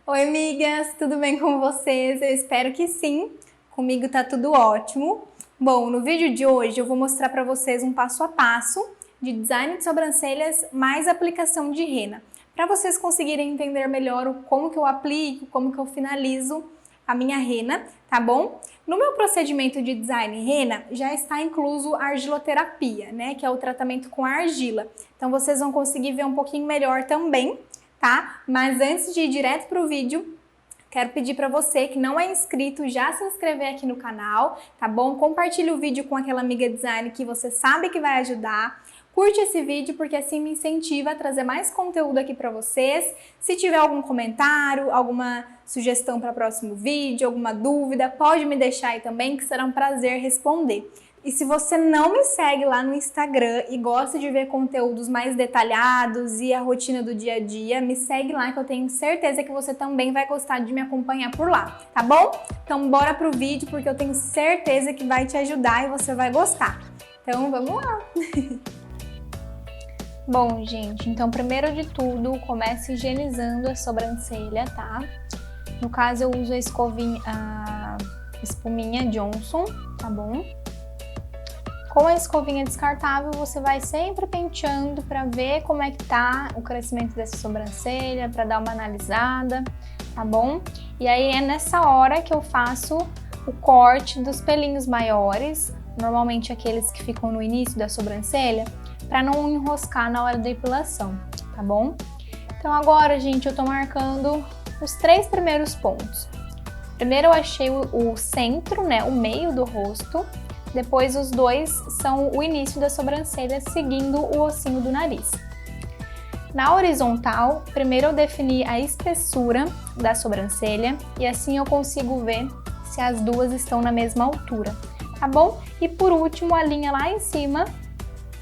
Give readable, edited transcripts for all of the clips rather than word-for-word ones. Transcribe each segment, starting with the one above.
Oi, amigas, tudo bem com vocês? Eu espero que sim. Comigo tá tudo ótimo. Bom, no vídeo de hoje eu vou mostrar para vocês um passo a passo de design de sobrancelhas mais aplicação de rena, para vocês conseguirem entender melhor como que eu aplico, como que eu finalizo a minha rena, tá bom? No meu procedimento de design rena já está incluso a argiloterapia, né, que é o tratamento com argila. Então vocês vão conseguir ver um pouquinho melhor também, tá? Mas antes de ir direto para o vídeo, quero pedir para você que não é inscrito já se inscrever aqui no canal, tá bom? Compartilhe o vídeo com aquela amiga design que você sabe que vai ajudar. Curte esse vídeo porque assim me incentiva a trazer mais conteúdo aqui para vocês. Se tiver algum comentário, alguma sugestão para o próximo vídeo, alguma dúvida, pode me deixar aí também que será um prazer responder. E se você não me segue lá no Instagram e gosta de ver conteúdos mais detalhados e a rotina do dia a dia, me segue lá que eu tenho certeza que você também vai gostar de me acompanhar por lá, tá bom? Então bora pro vídeo porque eu tenho certeza que vai te ajudar e você vai gostar. Então vamos lá! Bom, gente, então primeiro de tudo, comece higienizando a sobrancelha, tá? No caso eu uso a espuminha Johnson, tá bom? Com a escovinha descartável, você vai sempre penteando para ver como é que tá o crescimento dessa sobrancelha, para dar uma analisada, tá bom? E aí é nessa hora que eu faço o corte dos pelinhos maiores, normalmente aqueles que ficam no início da sobrancelha, para não enroscar na hora da depilação, tá bom? Então agora, gente, eu tô marcando os 3 primeiros pontos. Primeiro eu achei o centro, né, o meio do rosto. Depois os dois são o início da sobrancelha, seguindo o ossinho do nariz. Na horizontal, primeiro eu defini a espessura da sobrancelha e assim eu consigo ver se as duas estão na mesma altura, tá bom? E por último, a linha lá em cima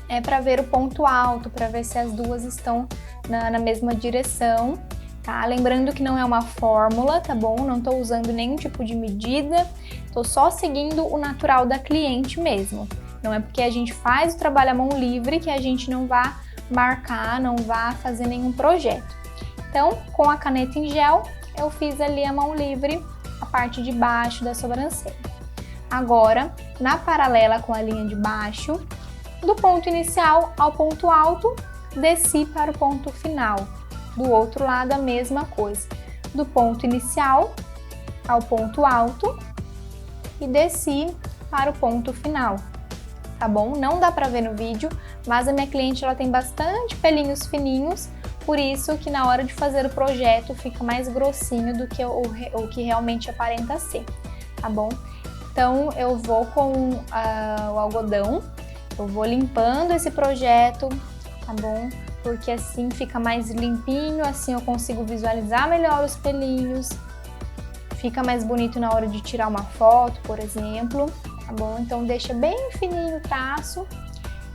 é para ver o ponto alto, para ver se as duas estão na mesma direção, tá? Lembrando que não é uma fórmula, tá bom? Não tô usando nenhum tipo de medida, tô só seguindo o natural da cliente mesmo. Não é porque a gente faz o trabalho à mão livre que a gente não vá marcar, não vá fazer nenhum projeto. Então, com a caneta em gel, eu fiz ali a mão livre, a parte de baixo da sobrancelha. Agora, na paralela com a linha de baixo, do ponto inicial ao ponto alto, desci para o ponto final. Do outro lado, a mesma coisa. Do ponto inicial ao ponto alto e desci para o ponto final, tá bom? Não dá pra ver no vídeo, mas a minha cliente ela tem bastante pelinhos fininhos, por isso que na hora de fazer o projeto fica mais grossinho do que o que realmente aparenta ser, tá bom? Então eu vou com o algodão, eu vou limpando esse projeto, tá bom? Porque assim fica mais limpinho, assim eu consigo visualizar melhor os pelinhos, fica mais bonito na hora de tirar uma foto, por exemplo, tá bom? Então deixa bem fininho o traço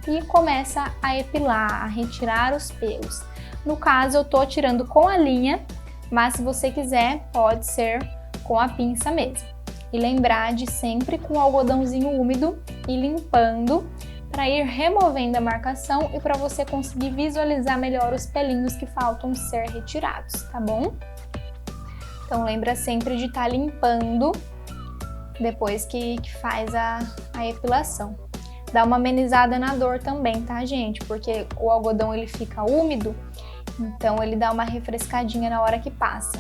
e começa a epilar, a retirar os pelos. No caso eu tô tirando com a linha, mas se você quiser pode ser com a pinça mesmo. E lembrar de sempre com o algodãozinho úmido e limpando, para ir removendo a marcação e para você conseguir visualizar melhor os pelinhos que faltam ser retirados, tá bom? Então lembra sempre de estar limpando depois que faz a epilação. Dá uma amenizada na dor também, tá, gente? Porque o algodão ele fica úmido, então ele dá uma refrescadinha na hora que passa.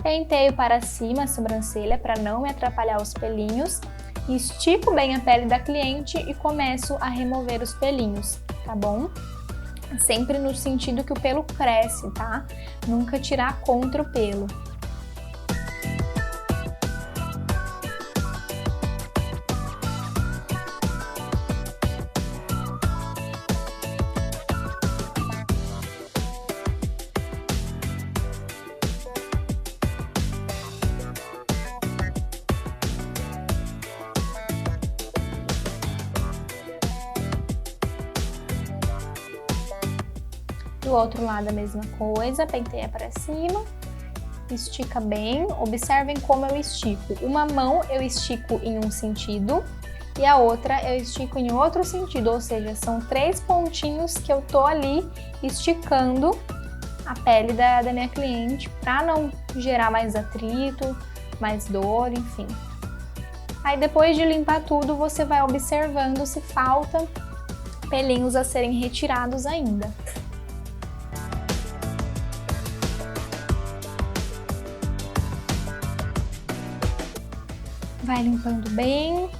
Penteio para cima a sobrancelha para não me atrapalhar os pelinhos, estico bem a pele da cliente e começo a remover os pelinhos, tá bom? Sempre no sentido que o pelo cresce, tá? Nunca tirar contra o pelo. Do outro lado a mesma coisa, penteia para cima, estica bem. Observem como eu estico. Uma mão eu estico em um sentido e a outra eu estico em outro sentido, ou seja, são 3 pontinhos que eu tô ali esticando a pele da minha cliente para não gerar mais atrito, mais dor, enfim. Aí depois de limpar tudo, você vai observando se falta pelinhos a serem retirados ainda. Vai limpando bem.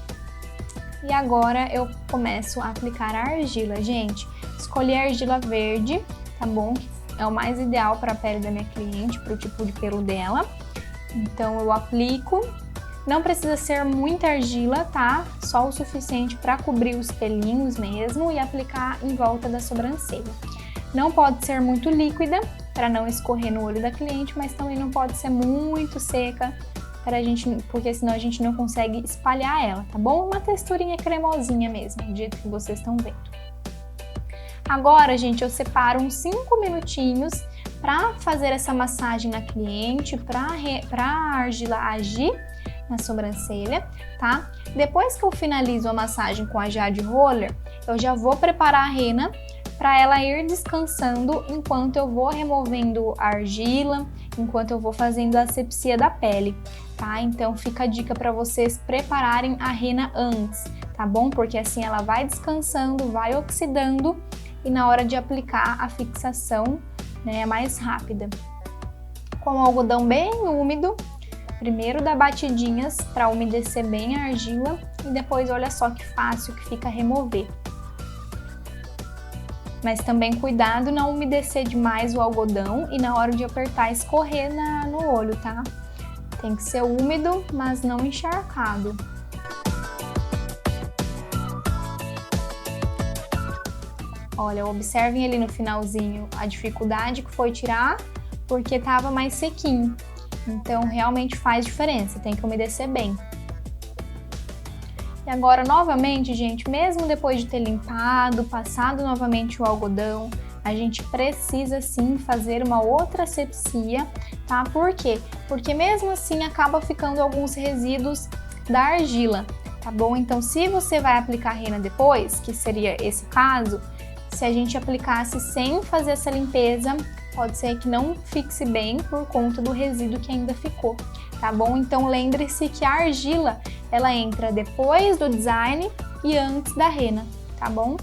E agora eu começo a aplicar a argila. Gente, escolhi a argila verde, tá bom? É o mais ideal para a pele da minha cliente, para o tipo de pelo dela. Então eu aplico. Não precisa ser muita argila, tá? Só o suficiente para cobrir os pelinhos mesmo e aplicar em volta da sobrancelha. Não pode ser muito líquida, para não escorrer no olho da cliente, mas também não pode ser muito seca, porque senão a gente não consegue espalhar ela, tá bom? Uma texturinha cremosinha mesmo, do jeito que vocês estão vendo. Agora, gente, eu separo uns 5 minutinhos para fazer essa massagem na cliente, para a argila agir na sobrancelha, tá? Depois que eu finalizo a massagem com a Jade Roller, eu já vou preparar a rena para ela ir descansando enquanto eu vou removendo a argila, enquanto eu vou fazendo a asepsia da pele, tá? Então fica a dica para vocês prepararem a rena antes, tá bom? Porque assim ela vai descansando, vai oxidando e na hora de aplicar a fixação, né, é mais rápida. Com o algodão bem úmido, primeiro dá batidinhas para umedecer bem a argila e depois olha só que fácil que fica remover. Mas também cuidado não umedecer demais o algodão e na hora de apertar escorrer no olho, tá? Tem que ser úmido, mas não encharcado. Olha, observem ali no finalzinho a dificuldade que foi tirar, porque tava mais sequinho. Então, realmente faz diferença, tem que umedecer bem. E agora, novamente, gente, mesmo depois de ter limpado, passado novamente o algodão, a gente precisa sim fazer uma outra asepsia, tá? Por quê? Porque mesmo assim acaba ficando alguns resíduos da argila, tá bom? Então, se você vai aplicar a rena depois, que seria esse caso, se a gente aplicasse sem fazer essa limpeza, pode ser que não fixe bem por conta do resíduo que ainda ficou, tá bom? Então lembre-se que a argila, ela entra depois do design e antes da rena, tá bom?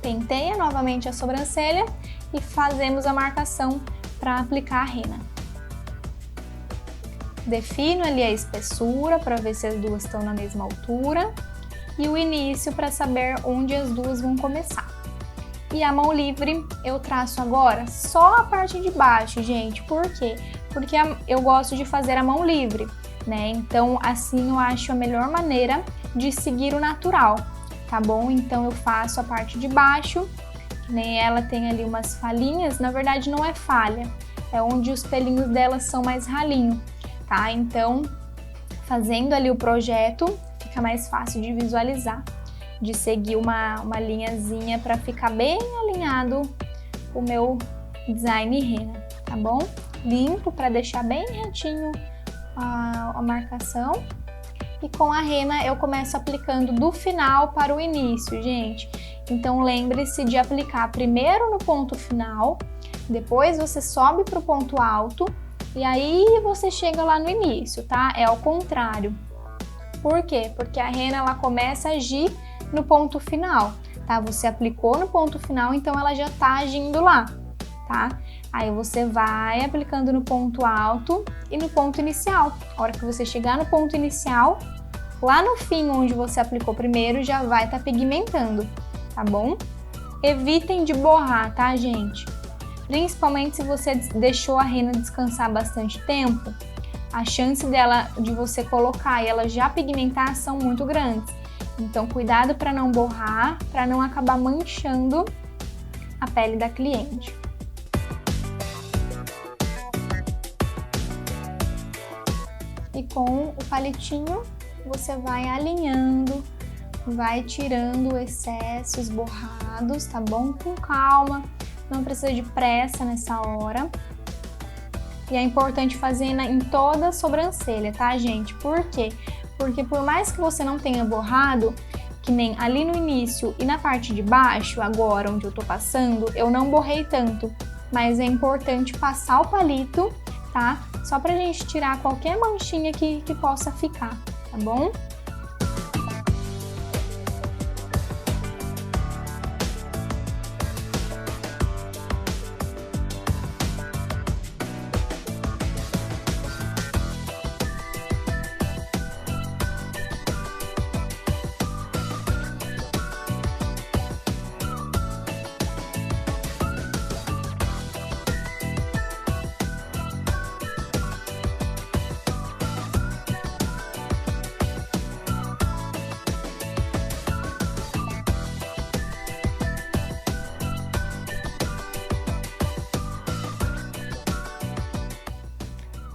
Penteia novamente a sobrancelha e fazemos a marcação para aplicar a rena. Defino ali a espessura para ver se as duas estão na mesma altura e o início para saber onde as duas vão começar. E a mão livre eu traço agora só a parte de baixo, gente. Por quê? Porque eu gosto de fazer a mão livre, né? Então, assim eu acho a melhor maneira de seguir o natural, tá bom? Então, eu faço a parte de baixo, que nem ela tem ali umas falhinhas. Na verdade, não é falha, é onde os pelinhos dela são mais ralinho, tá? Então, fazendo ali o projeto, fica mais fácil de visualizar, de seguir uma linhazinha para ficar bem alinhado o meu design rena, tá bom? Limpo para deixar bem retinho a marcação. E com a rena eu começo aplicando do final para o início, gente. Então lembre-se de aplicar primeiro no ponto final, depois você sobe para o ponto alto e aí você chega lá no início, tá? É ao contrário. Por quê? Porque a rena ela começa a agir no ponto final, tá? Você aplicou no ponto final, então ela já tá agindo lá, tá? Aí você vai aplicando no ponto alto e no ponto inicial. A hora que você chegar no ponto inicial, lá no fim onde você aplicou primeiro, já vai estar pigmentando, tá bom? Evitem de borrar, tá, gente? Principalmente se você deixou a rena descansar bastante tempo, a chance de você colocar e ela já pigmentar são muito grandes. Então, cuidado para não borrar, para não acabar manchando a pele da cliente. E com o palitinho, você vai alinhando, vai tirando excessos borrados, tá bom? Com calma, não precisa de pressa nessa hora. E é importante fazer em toda a sobrancelha, tá, gente? Por quê? Porque por mais que você não tenha borrado, que nem ali no início e na parte de baixo, agora onde eu tô passando, eu não borrei tanto. Mas é importante passar o palito, tá? Só pra gente tirar qualquer manchinha que possa ficar, tá bom?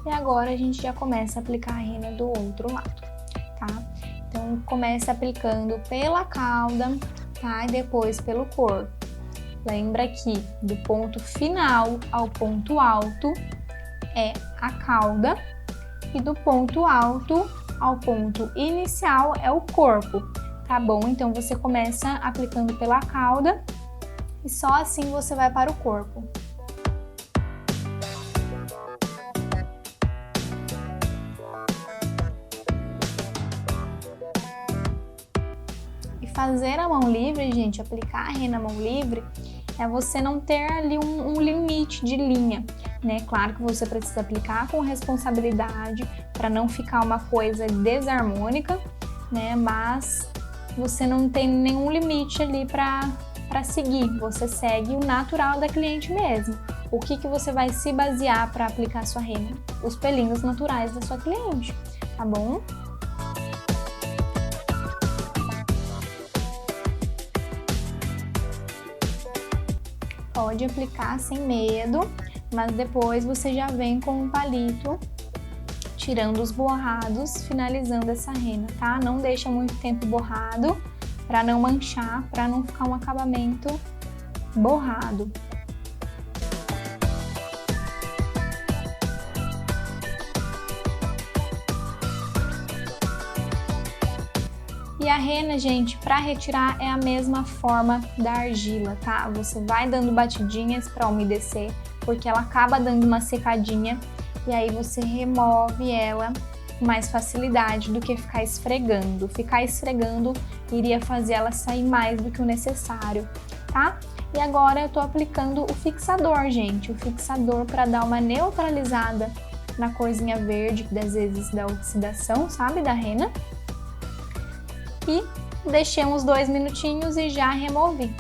E agora a gente já começa a aplicar a rena do outro lado, tá? Então, começa aplicando pela cauda, tá? E depois pelo corpo. Lembra que do ponto final ao ponto alto é a cauda e do ponto alto ao ponto inicial é o corpo, tá bom? Então, você começa aplicando pela cauda e só assim você vai para o corpo. Fazer a mão livre, gente, aplicar a rena à mão livre, é você não ter ali um limite de linha, né? Claro que você precisa aplicar com responsabilidade para não ficar uma coisa desarmônica, né? Mas você não tem nenhum limite ali para seguir, você segue o natural da cliente mesmo. O que você vai se basear para aplicar a sua rena? Os pelinhos naturais da sua cliente, tá bom? Pode aplicar sem medo, mas depois você já vem com um palito, tirando os borrados, finalizando essa rena, tá? Não deixa muito tempo borrado, para não manchar, para não ficar um acabamento borrado. E a rena, gente, para retirar é a mesma forma da argila, tá? Você vai dando batidinhas para umedecer, porque ela acaba dando uma secadinha e aí você remove ela com mais facilidade do que ficar esfregando. Ficar esfregando iria fazer ela sair mais do que o necessário, tá? E agora eu tô aplicando o fixador, gente, o fixador para dar uma neutralizada na corzinha verde, das vezes da oxidação, sabe, da rena. E deixei uns 2 minutinhos e já removi,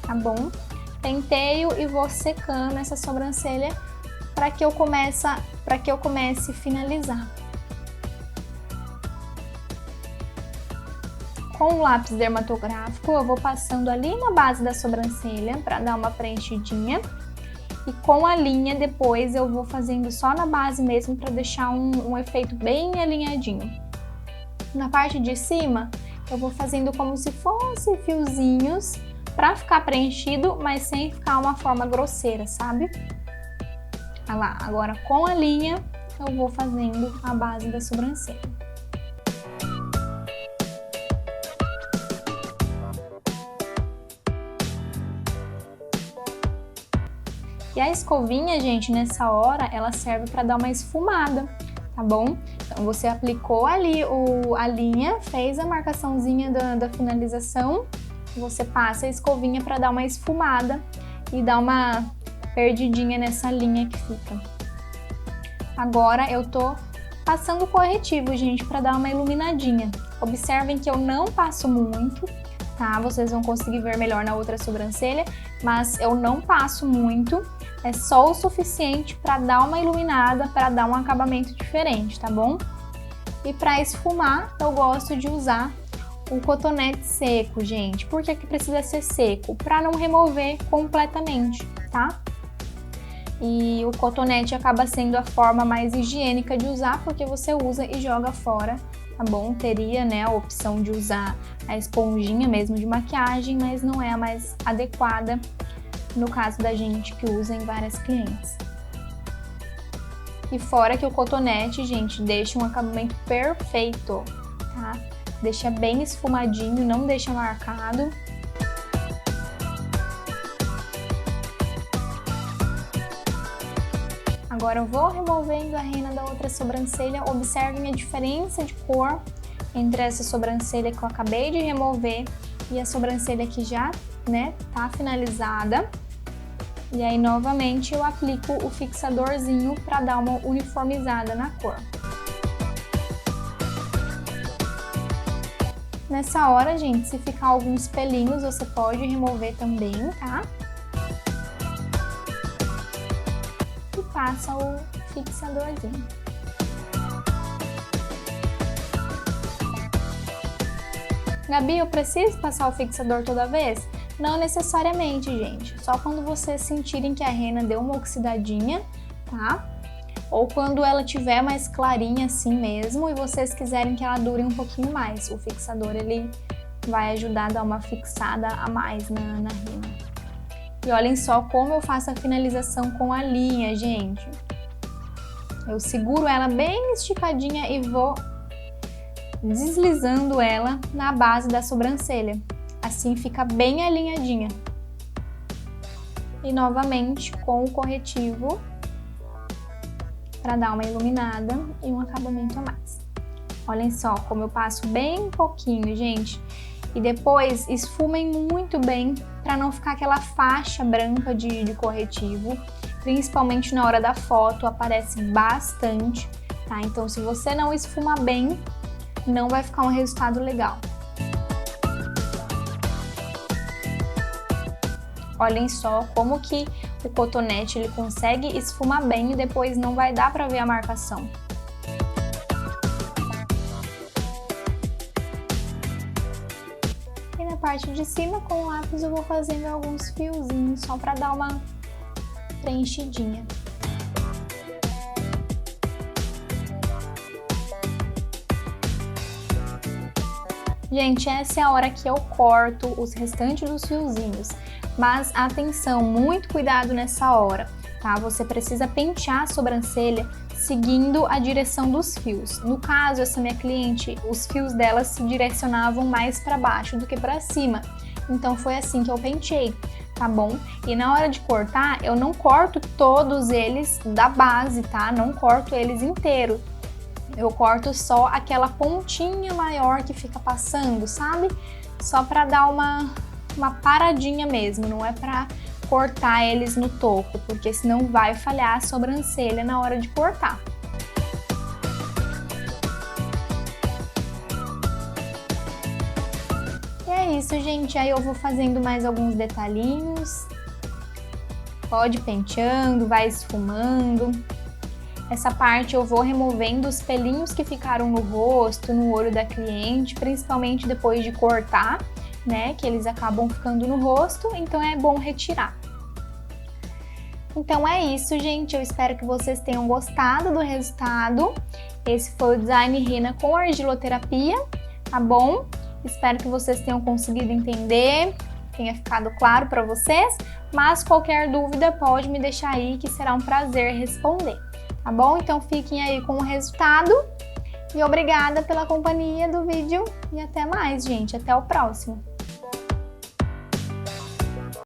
tá bom? Penteio e vou secando essa sobrancelha para que eu comece a finalizar. Com o lápis dermatográfico eu vou passando ali na base da sobrancelha para dar uma preenchidinha. E com a linha depois eu vou fazendo só na base mesmo para deixar um efeito bem alinhadinho. Na parte de cima eu vou fazendo como se fosse fiozinhos para ficar preenchido, mas sem ficar uma forma grosseira, sabe? Olha lá, agora com a linha eu vou fazendo a base da sobrancelha. E a escovinha, gente, nessa hora, ela serve para dar uma esfumada, tá bom? Então, você aplicou ali a linha, fez a marcaçãozinha da finalização, você passa a escovinha para dar uma esfumada e dar uma perdidinha nessa linha que fica. Agora eu tô passando corretivo, gente, para dar uma iluminadinha. Observem que eu não passo muito, tá? Vocês vão conseguir ver melhor na outra sobrancelha, mas eu não passo muito. É só o suficiente para dar uma iluminada, para dar um acabamento diferente, tá bom? E para esfumar, eu gosto de usar o cotonete seco, gente. Por que que precisa ser seco? Para não remover completamente, tá? E o cotonete acaba sendo a forma mais higiênica de usar, porque você usa e joga fora, tá bom? Teria, né, a opção de usar a esponjinha mesmo de maquiagem, mas não é a mais adequada no caso da gente que usa em várias clientes. E fora que o cotonete, gente, deixa um acabamento perfeito, tá? Deixa bem esfumadinho, não deixa marcado. Agora eu vou removendo a rena da outra sobrancelha. Observem a diferença de cor entre essa sobrancelha que eu acabei de remover e a sobrancelha que já, né, tá finalizada. E aí, novamente, eu aplico o fixadorzinho para dar uma uniformizada na cor. Nessa hora, gente, se ficar alguns pelinhos, você pode remover também, tá? E passa o fixadorzinho. Gabi, eu preciso passar o fixador toda vez? Não necessariamente, gente. Só quando vocês sentirem que a rena deu uma oxidadinha, tá? Ou quando ela tiver mais clarinha assim mesmo e vocês quiserem que ela dure um pouquinho mais. O fixador, ele vai ajudar a dar uma fixada a mais na rena. E olhem só como eu faço a finalização com a linha, gente. Eu seguro ela bem esticadinha e vou deslizando ela na base da sobrancelha. Assim fica bem alinhadinha. E novamente com o corretivo para dar uma iluminada e um acabamento a mais. Olhem só como eu passo bem pouquinho, gente. E depois esfumem muito bem para não ficar aquela faixa branca de corretivo. Principalmente na hora da foto, aparece bastante, tá? Então se você não esfuma bem, não vai ficar um resultado legal. Olhem só como que o cotonete ele consegue esfumar bem e depois não vai dar para ver a marcação. E na parte de cima, com o lápis, eu vou fazendo alguns fiozinhos só para dar uma preenchidinha. Gente, essa é a hora que eu corto os restantes dos fiozinhos. Mas atenção, muito cuidado nessa hora, tá? Você precisa pentear a sobrancelha seguindo a direção dos fios. No caso, essa minha cliente, os fios dela se direcionavam mais para baixo do que para cima. Então foi assim que eu penteei, tá bom? E na hora de cortar, eu não corto todos eles da base, tá? Não corto eles inteiros. Eu corto só aquela pontinha maior que fica passando, sabe? Só para dar uma paradinha mesmo, não é para cortar eles no topo, porque senão vai falhar a sobrancelha na hora de cortar. E é isso, gente. Aí eu vou fazendo mais alguns detalhinhos. Pode ir penteando, vai esfumando. Essa parte eu vou removendo os pelinhos que ficaram no rosto, no olho da cliente, principalmente depois de cortar, né? Que eles acabam ficando no rosto, então é bom retirar. Então é isso, gente. Eu espero que vocês tenham gostado do resultado. Esse foi o design rena com argiloterapia, tá bom? Espero que vocês tenham conseguido entender, tenha ficado claro para vocês. Mas qualquer dúvida pode me deixar aí que será um prazer responder. Tá bom? Então fiquem aí com o resultado e obrigada pela companhia do vídeo e até mais, gente. Até o próximo.